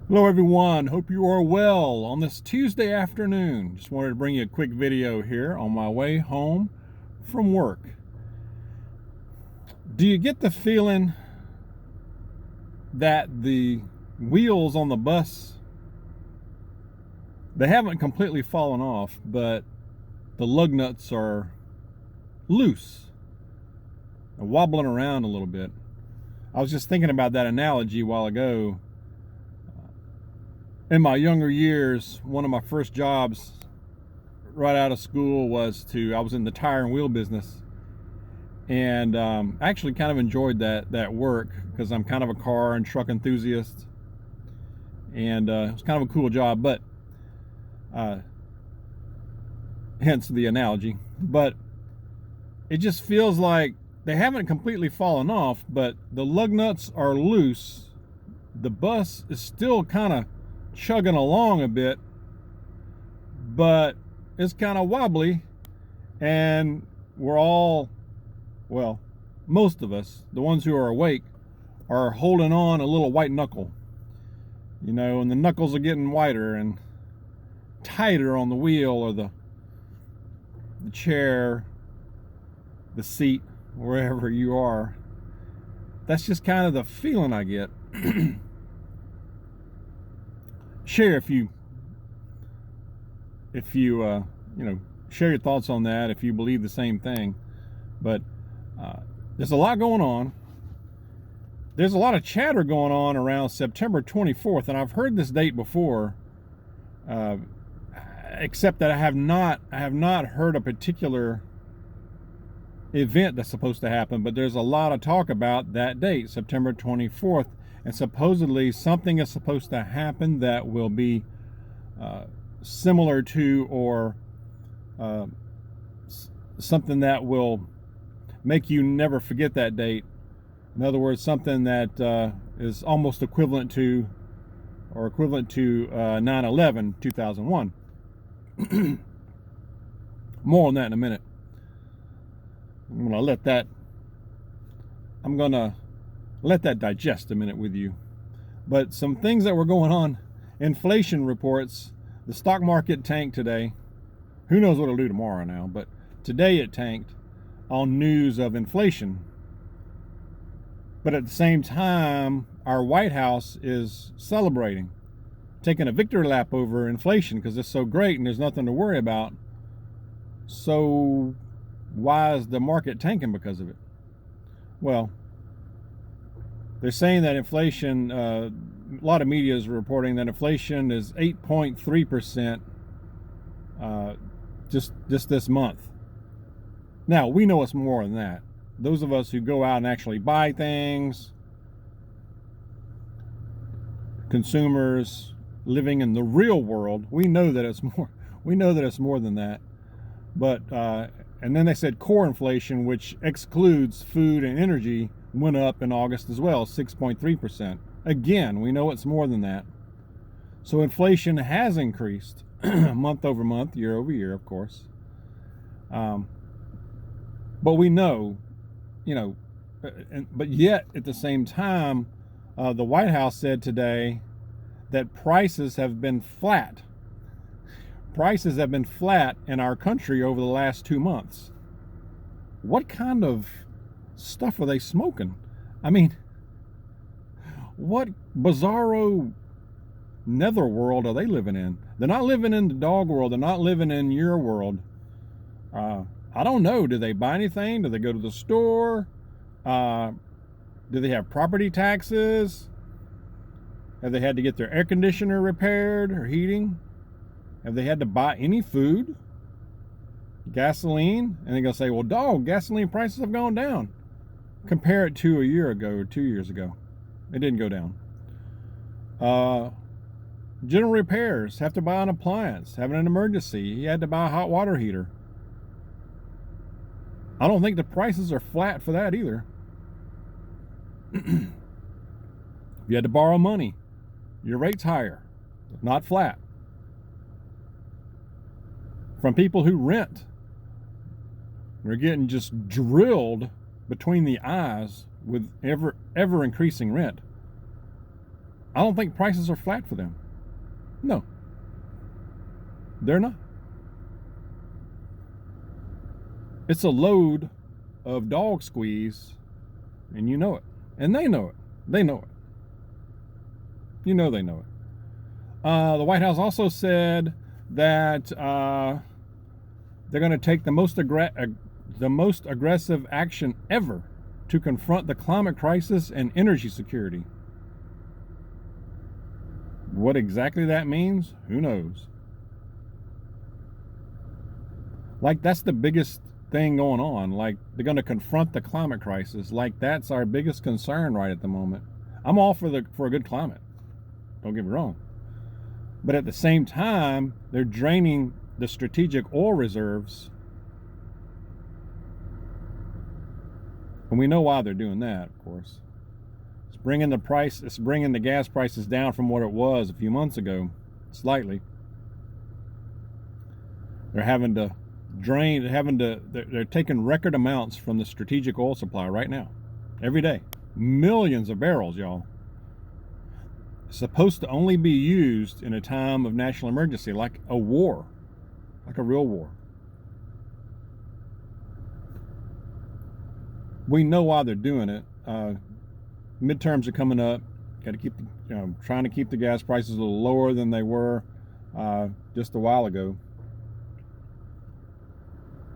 Hello everyone, hope you are well on this Tuesday afternoon. Just wanted to bring you a quick video here on my way home from work. Do you get the feeling that the wheels on the bus, they haven't completely fallen off, but the lug nuts are loose and wobbling around a little bit? I was just thinking about that analogy a while ago. In my younger years, one of my first jobs right out of school I was in the tire and wheel business, and I actually kind of enjoyed that work because I'm kind of a car and truck enthusiast, and it was kind of a cool job, but hence the analogy. But it just feels like they haven't completely fallen off, but the lug nuts are loose. The bus is still kind of chugging along a bit, but it's kind of wobbly, and we're all, well, most of us, the ones who are awake, are holding on a little white knuckle, and the knuckles are getting whiter and tighter on the wheel or the chair, the seat, wherever you are. That's just kind of the feeling I get. Share if you share your thoughts on that, if you believe the same thing. But there's a lot going on. There's a lot of chatter going on around September 24th, and I've heard this date before, except that I have not heard a particular event that's supposed to happen. But there's a lot of talk about that date, September 24th. And supposedly something is supposed to happen that will be similar to, or something that will make you never forget that date. In other words, something that is almost equivalent to, or equivalent to 9/11, 2001. More on that in a minute. I'm gonna let that digest a minute with you. But some things that were going on: inflation reports. The stock market tanked today. Who knows what it'll do tomorrow now, but today it tanked on news of inflation. But at the same time, our White House is celebrating, taking a victory lap over inflation because it's so great and there's nothing to worry about. So why is the market tanking because of it? Well, they're saying that inflation, a lot of media is reporting that inflation is 8.3% just this month. Now, we know it's more than that. Those of us who go out and actually buy things, consumers living in the real world, we know that it's more. We know that it's more than that. But and then they said core inflation, which excludes food and energy, went up in August as well, 6.3%. Again, we know it's more than that. So inflation has increased month over month, year over year, of course. But we know, but yet at the same time, the White House said today that prices have been flat. Prices have been flat in our country over the last 2 months. What kind of stuff are they smoking? I mean, what bizarro netherworld are they living in? They're not living in the dog world. They're not living in your world. I don't know. Do they buy anything? Do they go to the store? Do they have property taxes? Have they had to get their air conditioner repaired or heating? Have they had to buy any food? Gasoline? And they're going to say, well, dog, gasoline prices have gone down. Compare it to a year ago or 2 years ago. It didn't go down. General repairs, have to buy an appliance, having an emergency. He had to buy a hot water heater. I don't think the prices are flat for that either. If you had to borrow money, your rate's higher, not flat. From people who rent, we're getting just drilled between the eyes with ever increasing rent. I don't think prices are flat for them. No, they're not. It's a load of dog squeeze, and you know it. And they know it. They know it. You know they know it. The White House also said that they're going to take the most aggressive action ever to confront the climate crisis and energy security. What exactly that means, who knows? Like, that's the biggest thing going on. Like, they're going to confront the climate crisis. Like, that's our biggest concern right at the moment. I'm all for a good climate. Don't get me wrong. But at the same time, they're draining the strategic oil reserves. And we know why they're doing that, of course. It's bringing the gas prices down from what it was a few months ago, slightly. They're having to they're taking record amounts from the strategic oil supply right now, every day. Millions of barrels, y'all. It's supposed to only be used in a time of national emergency, like a war, like a real war. We know why they're doing it. Midterms are coming up. Got to keep, trying to keep the gas prices a little lower than they were just a while ago.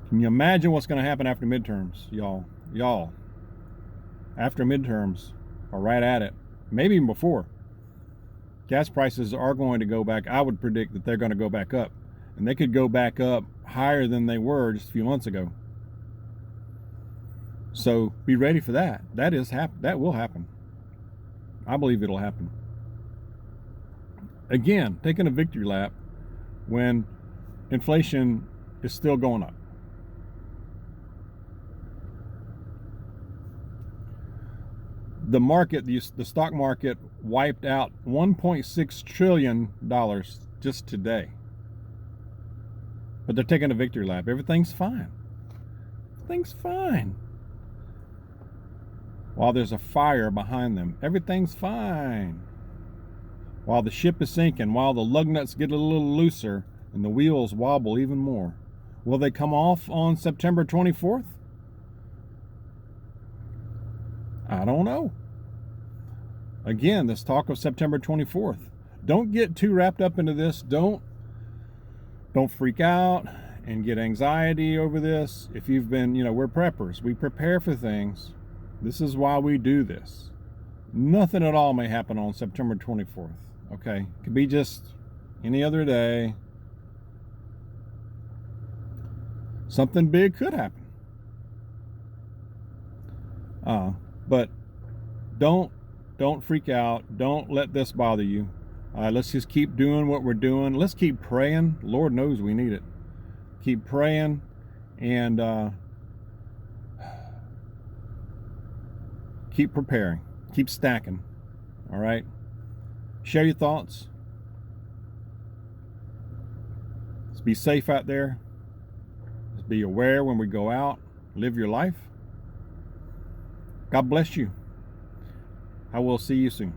Can you imagine what's going to happen after midterms, y'all? Y'all, after midterms, or right at it, maybe even before, gas prices are going to go back. I would predict that they're going to go back up. And they could go back up higher than they were just a few months ago. So be ready for that. That will happen. I believe it'll happen. Again, taking a victory lap when inflation is still going up. The market, the stock market, wiped out $1.6 trillion just today. But they're taking a victory lap. Everything's fine. Everything's fine. While there's a fire behind them, everything's fine. While the ship is sinking, while the lug nuts get a little looser and the wheels wobble even more. Will they come off on September 24th? I don't know. Again, this talk of September 24th. Don't get too wrapped up into this. Don't freak out and get anxiety over this. If you've been, we're preppers. We prepare for things. This is why we do this. Nothing at all may happen on September 24th. Okay? It could be just any other day. Something big could happen. But don't freak out. Don't let this bother you. Let's just keep doing what we're doing. Let's keep praying. Lord knows we need it. Keep praying and keep preparing. Keep stacking. All right? Share your thoughts. Let's be safe out there. Let's be aware when we go out. Live your life. God bless you. I will see you soon.